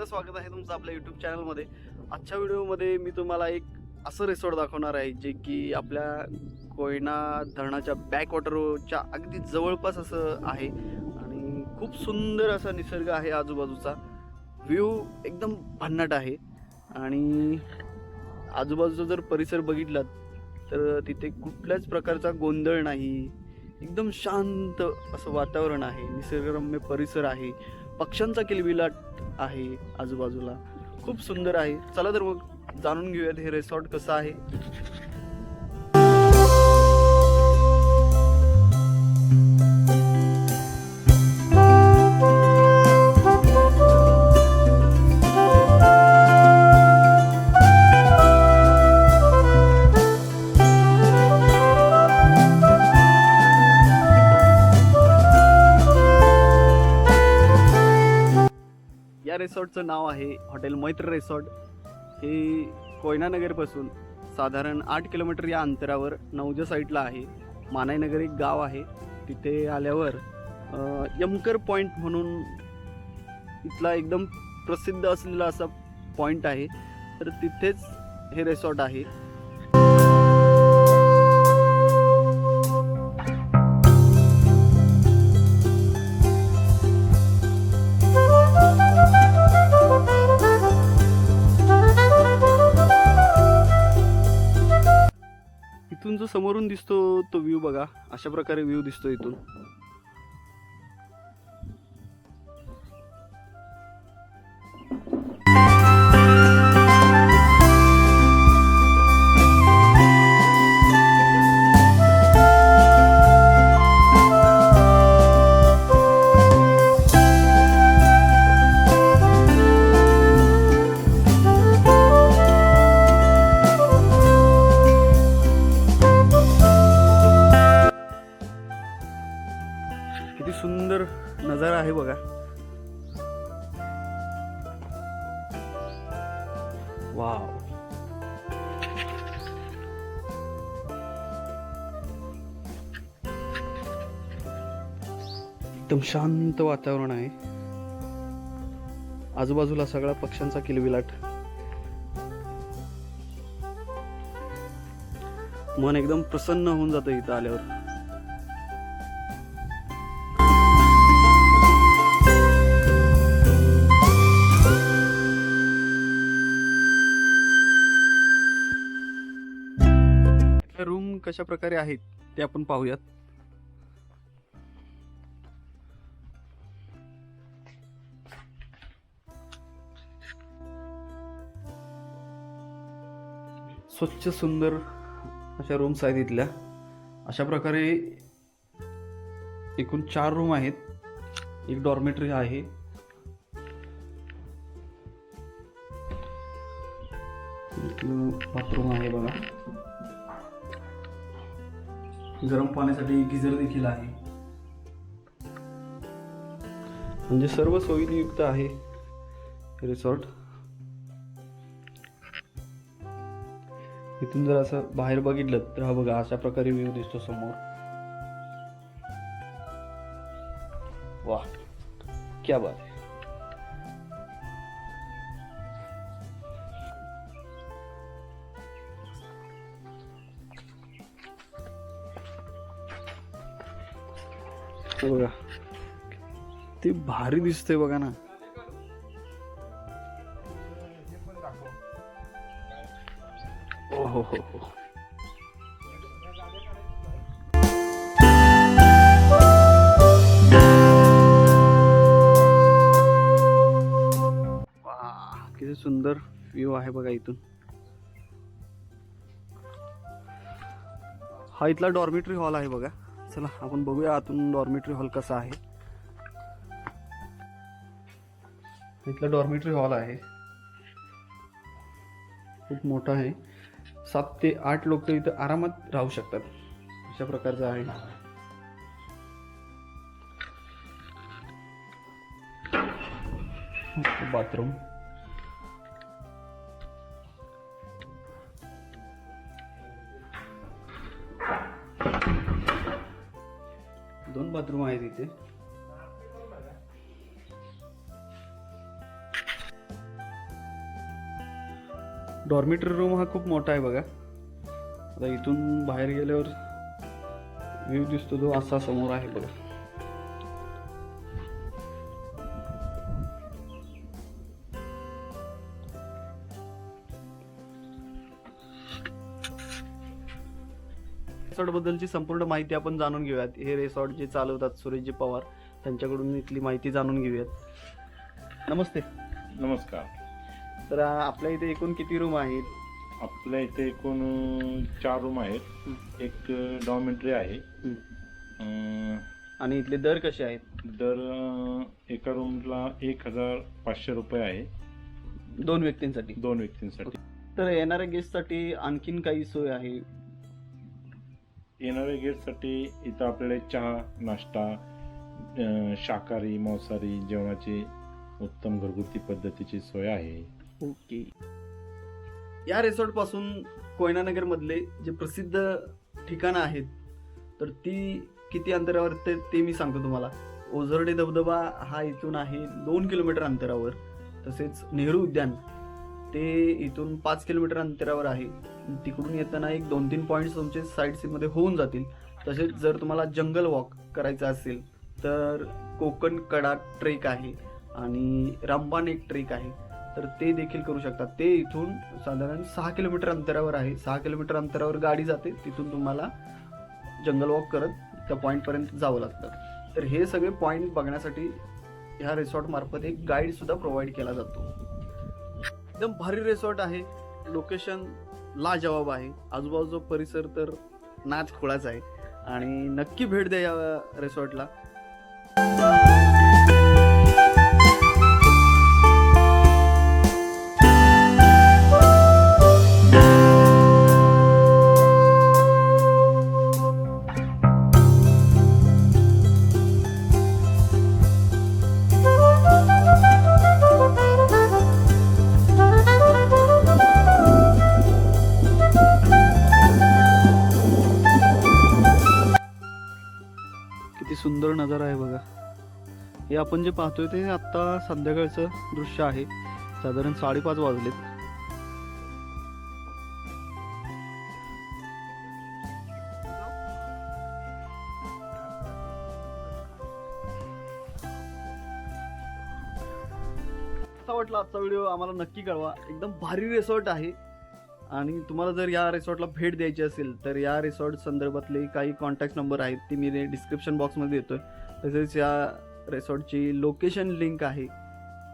स्वागत आहे तुमचं आपल्या यूट्यूब चॅनलमध्ये। आजच्या व्हिडिओमध्ये मी तुम्हाला एक असं रिसॉर्ट दाखवणार आहे जे की आपल्या कोयना धरणाच्या बॅक वॉटरच्या अगदी जवळपास असं आहे आणि खूप सुंदर असा निसर्ग आहे। आजूबाजूचा व्ह्यू एकदम भन्नाट आहे आणि आजूबाजूचा जर परिसर बघितला तर तिथे कुठल्याच प्रकारचा गोंधळ नाही, एकदम शांत असं वातावरण आहे, निसर्गरम्य परिसर आहे, पक्ष्यांचा किलबिलाट आहे आजूबाजूला, खूप सुंदर आहे। चला तर मग जाणून घेऊयात हे रिसॉर्ट कसं आहे। या रिसॉर्टचं नाव आहे हॉटेल मैत्र रिसॉर्ट। हे कोयनानगर पासून साधारण 8 किलोमीटर या अंतरावर नवजा साईडला आहे। मानाईनगर एक गाव आहे, तिथे आल्यावर यमकर पॉईंट म्हणून इथला एकदम प्रसिद्ध असलेला असा पॉईंट आहे, तर तिथेच हे रिसॉर्ट आहे। इथून जो समोरून दिसतो तो व्ह्यू बघा, अशा प्रकारे व्ह्यू दिसतो इथून। किती सुंदर नजारा आहे बघा। वाव, एकदम शांत वातावरण आहे, आजूबाजूला सगळा पक्ष्यांचा किलबिलाट, मन एकदम प्रसन्न होऊन जातं इथं आल्यावर। रूम कशा प्रकारे आहेत ते आपण पाहूयात। स्वच्छ सुंदर अशा रूम्स आहेत इथल्या। अशा प्रकारे एकूण 4 रूम आहेत, एक डॉर्मेटरी आहे, बाथरूम आहे बघा, गरम पाण्यासाठी गिझर देखील आहे, म्हणजे सर्व सोयीने युक्त आहे रिसॉर्ट। इथून जर असं बाहेर बघितलं तर हा बघा अशा प्रकारे व्ह्यू दिसतो समोर। वाह, क्या बात है। बघा ते भारी दिसतंय बघा ना। ओ हो हो हो, वाह किती सुंदर व्ह्यू आहे बघा इथून। हा इथला डॉर्मेटरी हॉल आहे बघा। चला आपण बघूया आतून डॉर्मेटरी हॉल कसा आहे। इथला डॉर्मेटरी हॉल आहे, खूप मोठा आहे, 7 ते 8 लोक इथं आरामात राहू शकतात, अशा प्रकारचं आहे। बाथरूम, दोन बाथरूम आहेत इथे। डॉर्मिटरी रूम हा खूप मोठा आहे बघा. आता इथून बाहेर गेल्यावर व्ह्यू दिसतो तो असा समोर आहे बघा. रिसॉर्ट बद्दलची संपूर्ण माहिती आपण जाणून घेऊयात. हे रिसॉर्ट जे चालवतात सुरेशजी पवार, त्यांच्याकडून इथली माहिती जाणून घेऊयात. नमस्ते. नमस्कार. तर आपल्या इथे एकूण किती रूम आहेत? आपल्या इथे एकूण 4 रूम आहेत. एक डॉर्मेटरी आहे. आणि इथले दर कसे आहेत? दर एका रूमला 1500 रुपये आहे 2 व्यक्तींसाठी. 2 व्यक्तींसाठी. तर येणाऱ्या गेस्टसाठी आणखीन काही सोय आहे? येणाऱ्या गेस्टसाठी इथं आपल्याला चहा, नाश्ता, शाकाहारी मांसाहारी जेवणाची उत्तम घरगुती पद्धतीची सोय आहे. ओके. या रिसॉर्ट पासून कोयनानगर मधले जे प्रसिद्ध ठिकाणं आहेत तर ती किती अंतरावर ते मी सांगतो तुम्हाला. ओझरडे धबधबा हा इथून आहे 2 किलोमीटर अंतरावर. तसेच नेहरू उद्यान ते इथून 5 किलोमीटर अंतरावर आहे. तिकडून येताना एक 2-3 पॉईंट्स तुमचे साईड सीमध्ये होऊन जातील. तसेच जर तुम्हाला जंगल वॉक करायचा असेल तर कोकण कडा ट्रेक आहे आणि रामबाण एक ट्रेक आहे, तर ते देखील करू शकता. ते इथून साधारण 6 किलोमीटर अंतरावर आहे. 6 किलोमीटर अंतरावर गाडी जाते. तिथून तुम्हाला जंगल वॉक करत त्या पॉईंटपर्यंत जावं लागतं. तर हे सगळे पॉईंट बघण्यासाठी ह्या रिसॉर्ट मार्फत एक गाईड सुद्धा प्रोव्हाइड केला जातो. एकदम भारी रिसॉर्ट आहे. लोकेशन लाजवाब आहे. आजूबाजूचा परिसर तर नाच खोळाचा आहे आणि नक्की भेट द्या या रिसॉर्टला. किती सुंदर नजारा आहे बघा. हे आपण जे पाहतोय ते आता संध्याकाळचं दृश्य आहे. साधारण 5:30 वाजलेत. कसा वाटला आजचा व्हिडिओ आम्हाला नक्की कळवा. एकदम भारी रिसॉर्ट आहे आणि तुम्हाला जर या रिसॉर्टला भेट द्यायची असेल तर या रिसॉर्ट संदर्भातले काही कॉन्टॅक्ट नंबर आहेत ते मी डिस्क्रिप्शन बॉक्समध्ये देतोय. तसेच या रिसॉर्टची लोकेशन लिंक आहे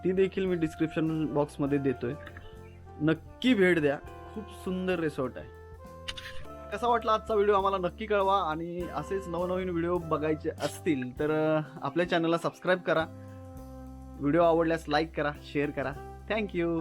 ती देखील मी डिस्क्रिप्शन बॉक्समध्ये देतोय. नक्की भेट द्या. खूप सुंदर रिसॉर्ट आहे. कसा वाटला आजचा व्हिडिओ आम्हाला नक्की कळवा आणि असेच नवनवीन व्हिडिओ बघायचे असतील तर आपल्या चॅनलला सबस्क्राईब करा. व्हिडिओ आवडल्यास लाईक करा, शेअर करा. थँक्यू.